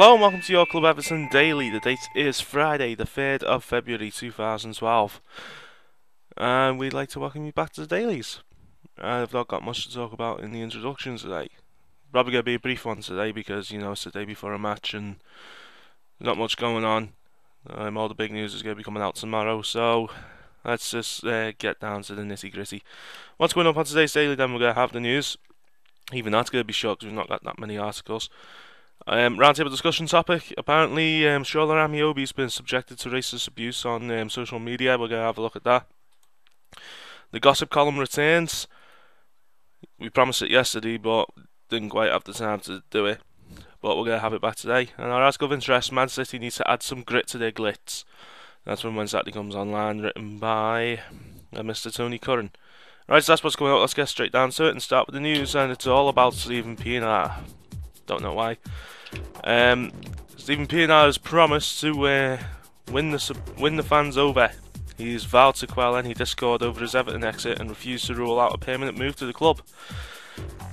Hello and welcome to your Club Everton Daily. The date is Friday, the 3rd of February 2012. And we'd like to welcome you back to the dailies. I've not got much to talk about in the introduction today. Probably going to be a brief one today because, you know, it's the day before a match and not much going on. All the big news is going to be coming out tomorrow, so let's just get down to the nitty gritty. What's going up on today's daily? Then we're going to have the news. Even that's going to be short because we've not got that many articles. Roundtable discussion topic. Apparently, Shola Ameobi has been subjected to racist abuse on social media. We're going to have a look at that. The gossip column returns. We promised it yesterday, but didn't quite have the time to do it. But we're going to have it back today. And our article of interest, Man City needs to add some grit to their glitz. That's when Saturday comes online, written by Mr. Tony Curran. Right, so that's what's going on. Let's get straight down to it and start with the news. And it's all about Steven Pienaar. Don't know why. Steven Pienaar has promised to win the fans over. He's vowed to quell any discord over his Everton exit and refused to rule out a permanent move to the club.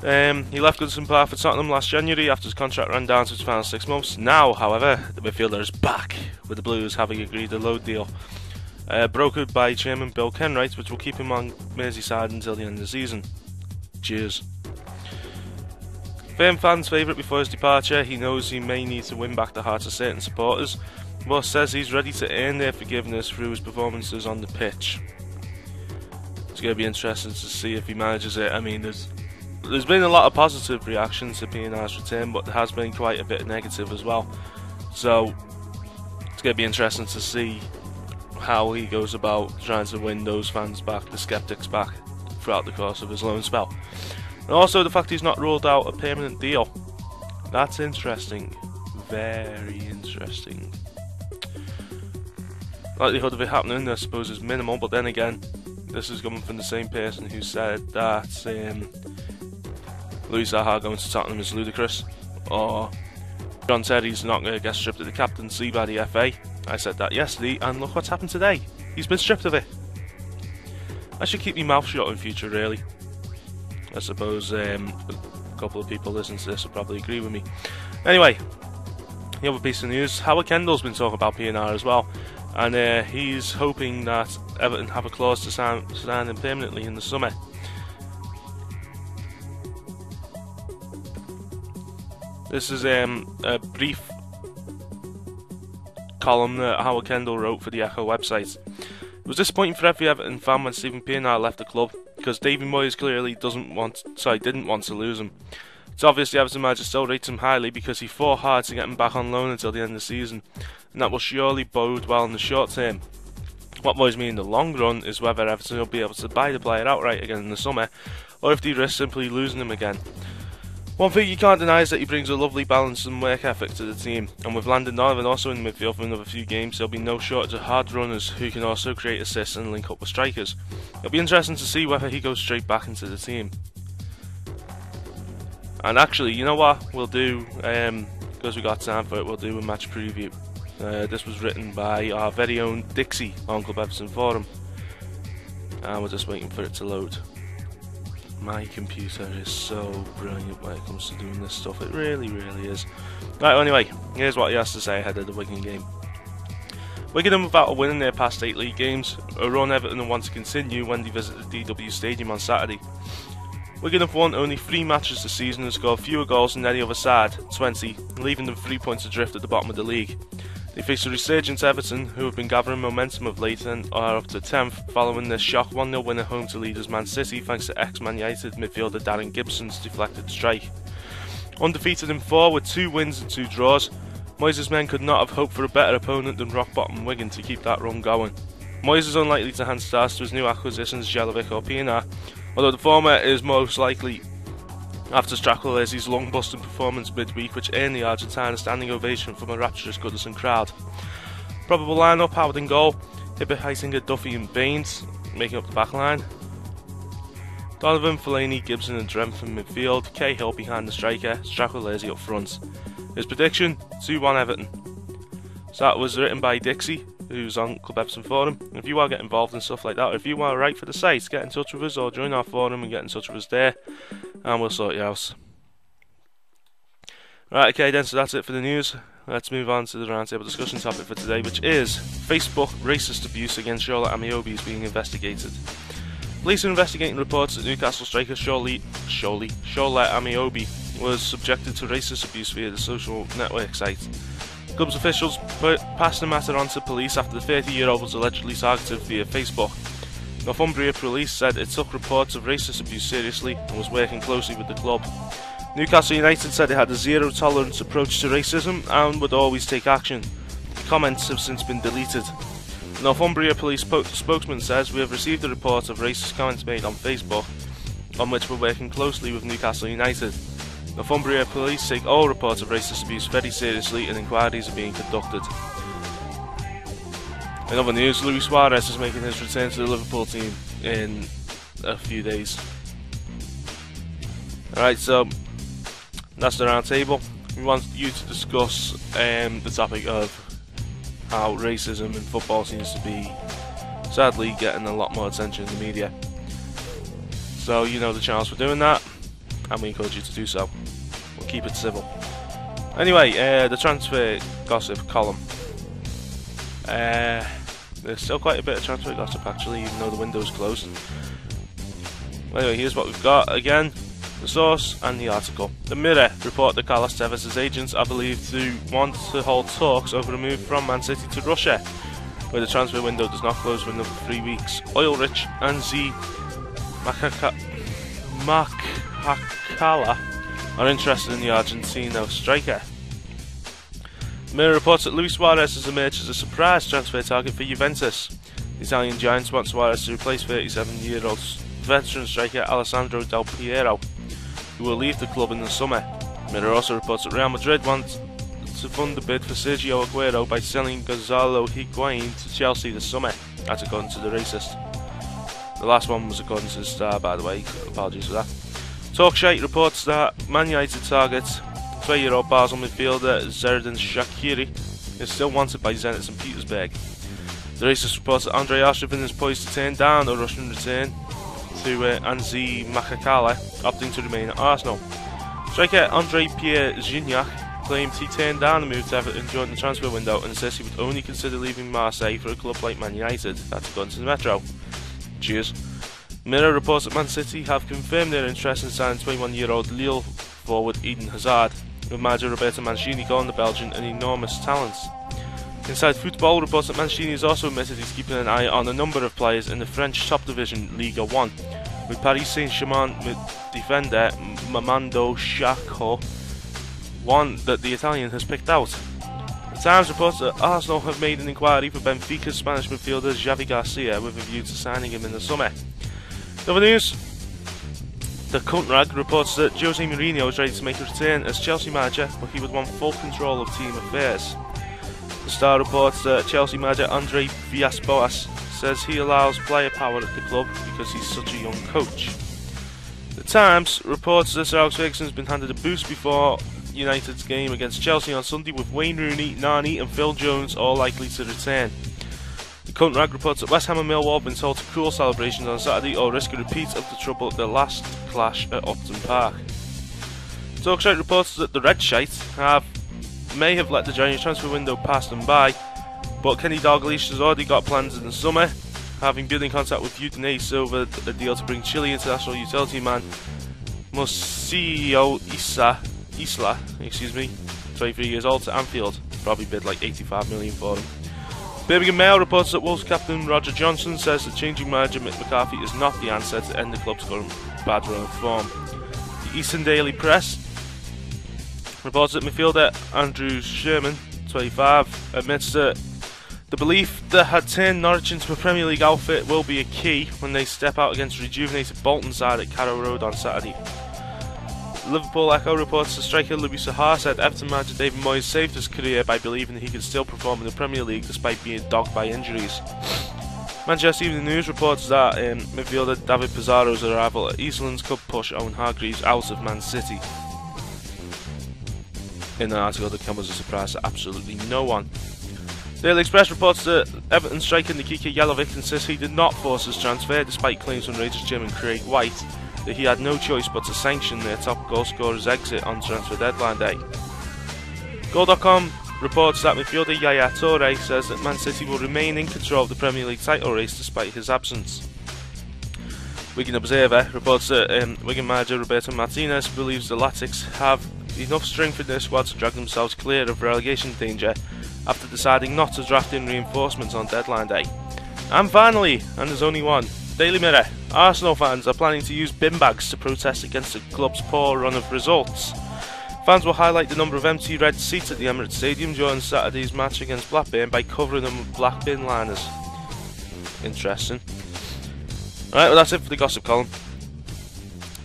He left Goodison Park for Tottenham last January after his contract ran down to its final 6 months. Now, however, the midfielder is back, with the Blues having agreed a loan deal brokered by Chairman Bill Kenwright, which will keep him on Merseyside until the end of the season. Cheers. Firm fans' favourite before his departure, he knows he may need to win back the hearts of certain supporters, but says he's ready to earn their forgiveness through his performances on the pitch. It's going to be interesting to see if he manages it. I mean, there's been a lot of positive reactions to Pienaar's return, but there has been quite a bit of negative as well. So it's going to be interesting to see how he goes about trying to win those fans back, the sceptics back, throughout the course of his loan spell. And also the fact he's not ruled out a permanent deal. That's interesting. Very interesting. Likelihood of it happening, I suppose, is minimal, but then again, this is coming from the same person who said that Louis Zaha going to Tottenham is ludicrous, or John Terry's not going to get stripped of the captaincy by the FA. I said that yesterday, and look what's happened today. He's been stripped of it. I should keep my mouth shut in future, really. I suppose a couple of people listening to this will probably agree with me. Anyway, the other piece of news, Howard Kendall's been talking about Pienaar as well, and he's hoping that Everton have a clause to sign him permanently in the summer. This is a brief column that Howard Kendall wrote for the Echo website. It was disappointing for every Everton fan when Steven Pienaar left the club, because David Moyes clearly didn't want to lose him. It's obvious the Everton manager still rates him highly because he fought hard to get him back on loan until the end of the season, and that will surely bode well in the short term. What worries me in the long run is whether Everton will be able to buy the player outright again in the summer, or if they risk simply losing him again. One thing you can't deny is that he brings a lovely balance and work ethic to the team, and with Landon Donovan also in the midfield for another few games, there'll be no shortage of hard runners who can also create assists and link up with strikers. It'll be interesting to see whether he goes straight back into the team. And actually, you know what we'll do, because we got time for it, we'll do a match preview. This was written by our very own Dixie on Club Everton Forum, and we're just waiting for it to load. My computer is so brilliant when it comes to doing this stuff, it really, really is. Right, well, anyway, here's what he has to say ahead of the Wigan game. Wigan are without a win in their past 8 league games, a run Everton want to continue when they visit the DW Stadium on Saturday. Wigan have won only 3 matches this season and scored fewer goals than any other side, 20, leaving them 3 points adrift at the bottom of the league. They face a resurgent Everton, who have been gathering momentum of late and are up to 10th, following their shock 1-0 win at home to leaders Man City thanks to ex-Man United midfielder Darren Gibson's deflected strike. Undefeated in 4 with 2 wins and 2 draws, Moyes' men could not have hoped for a better opponent than rock-bottom Wigan to keep that run going. Moyes is unlikely to hand stars to his new acquisitions Jelovic or Pienaar, although the former is most likely after Strachwellesi's long-busting performance midweek, which earned the Argentine a standing ovation from a rapturous Goodison crowd. Probable line-up: Howard in goal, Hibbert, Heitinger, Duffy and Baines making up the back line. Donovan, Fellaini, Gibson and Drempf in midfield, Cahill behind the striker, Strachwellesi up front. His prediction: 2-1 Everton. So that was written by Dixie, who's on Club Everton Forum. If you want to get involved in stuff like that, or if you want to write for the site, get in touch with us or join our forum and get in touch with us there, and we'll sort you out. Right, okay then, so that's it for the news. Let's move on to the roundtable discussion topic for today, which is Facebook racist abuse against Shola Ameobi is being investigated. Police are investigating reports that Newcastle striker Shola Ameobi was subjected to racist abuse via the social network site. Club's officials passed the matter on to police after the 30-year-old was allegedly targeted via Facebook. Northumbria Police said it took reports of racist abuse seriously and was working closely with the club. Newcastle United said it had a zero-tolerance approach to racism and would always take action. The comments have since been deleted. The Northumbria Police spokesman says, "We have received a report of racist comments made on Facebook, on which we're working closely with Newcastle United. Northumbria Police take all reports of racist abuse very seriously and inquiries are being conducted." In other news, Luis Suarez is making his return to the Liverpool team in a few days. Alright, so that's the round table. We want you to discuss the topic of how racism in football seems to be, sadly, getting a lot more attention in the media. So you know the channels for doing that, and we encourage you to do so. We'll keep it civil. Anyway, the transfer gossip column. There's still quite a bit of transfer gossip actually, even though the window's closed. Anyway, here's what we've got again. The source and the article. The Mirror report that Carlos Tevez' agents are believed to want to hold talks over a move from Man City to Russia, where the transfer window does not close for another 3 weeks. Oil-rich Anzi Makakala are interested in the Argentino striker. The Mirror reports that Luis Suarez has emerged as a surprise transfer target for Juventus. The Italian giants want Suarez to replace 37-year-old veteran striker Alessandro Del Piero, who will leave the club in the summer. Mirror also reports that Real Madrid want to fund the bid for Sergio Aguero by selling Gonzalo Higuain to Chelsea this summer. That's according to the racist. The last one was according to the Star, by the way. Apologies for that. Talkshite reports that Man United targets 20-year-old Basel midfielder Zerdin Shaqiri is still wanted by Zenit St. Petersburg. The racist reports that Andrei Arshavin is poised to turn down a Russian return to Anzi Makakala, opting to remain at Arsenal. Striker Andrei Pierre Gignac claimed he turned down the move to Everton during the transfer window and says he would only consider leaving Marseille for a club like Man United. That's according to the Metro. Cheers. Mirror reports that Man City have confirmed their interest in signing 21-year-old Lille forward Eden Hazard, with manager Roberto Mancini calling the Belgian an enormous talent. Inside Football reports that Mancini has also admitted he's keeping an eye on a number of players in the French top division Ligue 1, with Paris Saint-Germain defender Mamando Shako, one that the Italian has picked out. The Times reports that Arsenal have made an inquiry for Benfica's Spanish midfielder Xavi Garcia with a view to signing him in the summer. In other news, the Kuntrag reports that Jose Mourinho is ready to make a return as Chelsea manager, but he would want full control of team affairs. The Star reports that Chelsea manager Andre Villas-Boas says he allows player power at the club because he's such a young coach. The Times reports that Sir Alex Ferguson has been handed a boost before United's game against Chelsea on Sunday, with Wayne Rooney, Nani and Phil Jones all likely to return. The Kuntrag reports that West Ham and Millwall have been told to cool celebrations on Saturday or risk a repeat of the trouble at their last clash at Upton Park. Talkshite reports that the Red Shite may have let the January transfer window pass them by, but Kenny Dalglish has already got plans in the summer, having been in contact with Udinese over a deal to bring Chile international utility man Musio Isla, 23 years old, to Anfield. Probably bid like 85 million for him. Birmingham Mail reports that Wolves captain Roger Johnson says that changing manager Mick McCarthy is not the answer to end the club's current bad run of form. The Eastern Daily Press reports that midfielder Andrew Sherman, 25, admits that the belief that had turned Norwich into a Premier League outfit will be a key when they step out against rejuvenated Bolton side at Carrow Road on Saturday. Liverpool Echo reports that striker Louis Saha said Everton manager David Moyes saved his career by believing that he could still perform in the Premier League despite being dogged by injuries. Manchester Evening News reports that midfielder David Pizarro's arrival at Eastlands could push Owen Hargreaves out of Man City. In an article that comes as a surprise to absolutely no one. Daily Express reports that Everton striker Nikita Jalovic insists he did not force his transfer, despite claims from Rangers chairman Craig White that he had no choice but to sanction their top goal scorer's exit on transfer deadline day. Goal.com reports that midfielder Yaya Toure says that Man City will remain in control of the Premier League title race despite his absence. Wigan Observer reports that Wigan manager Roberto Martinez believes the Latics have enough strength in their squad to drag themselves clear of relegation danger after deciding not to draft in reinforcements on deadline day. And finally, and there's only one, Daily Mirror, Arsenal fans are planning to use bin bags to protest against the club's poor run of results. Fans will highlight the number of empty red seats at the Emirates Stadium during Saturday's match against Blackburn by covering them with black bin liners. Interesting. Alright, well that's it for the gossip column.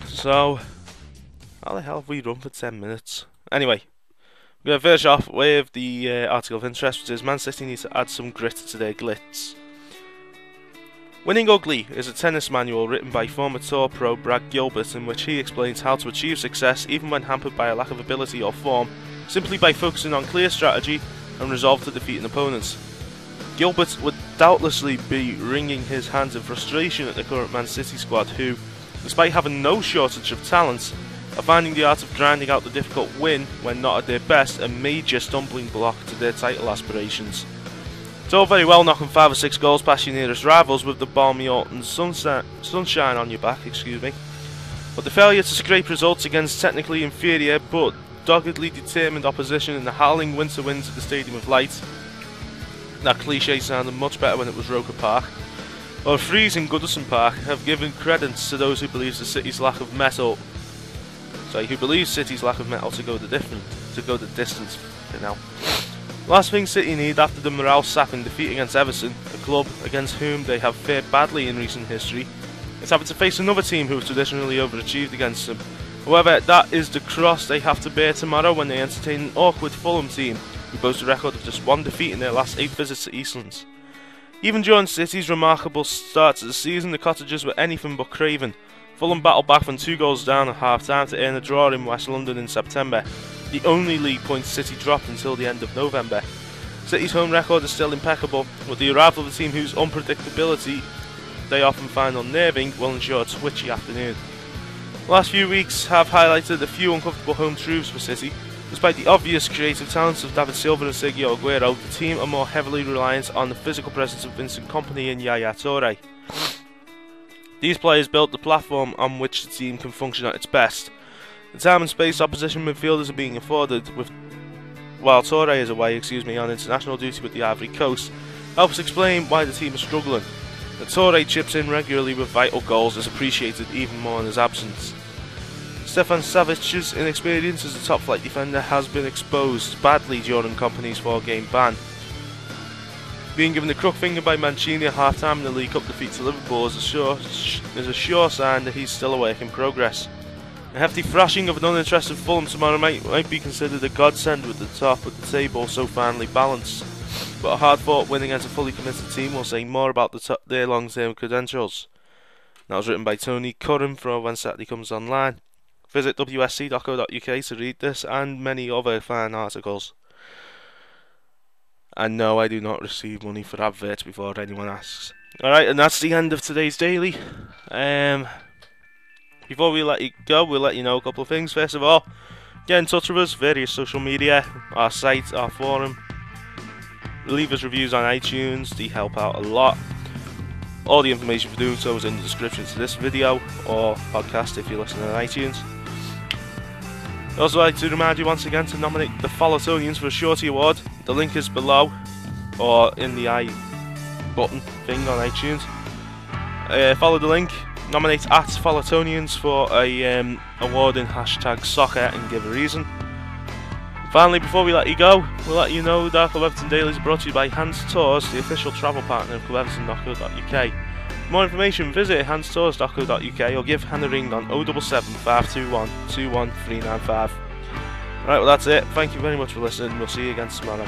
So, how the hell have we run for 10 minutes? Anyway, we're going to finish off with the article of interest, which is Man City needs to add some grit to their glitz. Winning Ugly is a tennis manual written by former tour pro Brad Gilbert, in which he explains how to achieve success even when hampered by a lack of ability or form, simply by focusing on clear strategy and resolve to defeat an opponent. Gilbert would doubtlessly be wringing his hands in frustration at the current Man City squad who, despite having no shortage of talent, are finding the art of grinding out the difficult win when not at their best a major stumbling block to their title aspirations. It's all very well knocking 5 or 6 goals past your nearest rivals with the balmy autumn sunshine on your back, but the failure to scrape results against technically inferior but doggedly determined opposition in the howling winter winds at the Stadium of Light, that cliche sounded much better when it was Roker Park, or freezing Goodison Park, have given credence to those who believe City's lack of metal to go the distance for now. Last thing City need after the morale-sapping defeat against Everton, a club against whom they have fared badly in recent history, is having to face another team who have traditionally overachieved against them. However, that is the cross they have to bear tomorrow when they entertain an awkward Fulham team who boast a record of just 1 defeat in their last 8 visits to Eastlands. Even during City's remarkable start to the season, the Cottagers were anything but craven. Fulham battled back from 2 goals down at half-time to earn a draw in West London in September, the only league points City dropped until the end of November. City's home record is still impeccable, with the arrival of a team whose unpredictability they often find unnerving will ensure a twitchy afternoon. The last few weeks have highlighted a few uncomfortable home truths for City. Despite the obvious creative talents of David Silva and Sergio Aguero, the team are more heavily reliant on the physical presence of Vincent Kompany and Yaya Toure. These players built the platform on which the team can function at its best. The time and space opposition midfielders are being afforded while Toure is away on international duty with the Ivory Coast helps explain why the team is struggling. That Toure chips in regularly with vital goals is appreciated even more in his absence. Stefan Savic's inexperience as a top-flight defender has been exposed badly during Kompany's 4-game ban. Being given the crook finger by Mancini at half-time in the League Cup defeat to Liverpool is a sure sign that he's still a work in progress. A hefty thrashing of an uninterested Fulham tomorrow might be considered a godsend with the top of the table so finely balanced, but a hard-fought win against a fully committed team will say more about their long-term credentials. That was written by Tony Curran for when Saturday comes online. Visit wsc.co.uk to read this and many other fine articles. And no, I do not receive money for adverts before anyone asks. Alright, and that's the end of today's daily. Before we let you go, we'll let you know a couple of things. First of all, get in touch with us, various social media, our site, our forum. Leave us reviews on iTunes, they help out a lot. All the information for doing so is in the description to this video or podcast if you're listening on iTunes. I'd also like to remind you once again to nominate the Follow-tonians for a Shorty Award. The link is below or in the I button thing on iTunes. Follow the link, nominate at Follow-tonians for a award in #soccer and give a reason. Finally, before we let you go, we'll let you know that Club Everton Dailies are brought to you by Hans Tours, the official travel partner of clubeverton.co.uk. For more information, visit hanstours.co.uk or give Han a ring on 077 521 21395. Right, well that's it. Thank you very much for listening. We'll see you again tomorrow.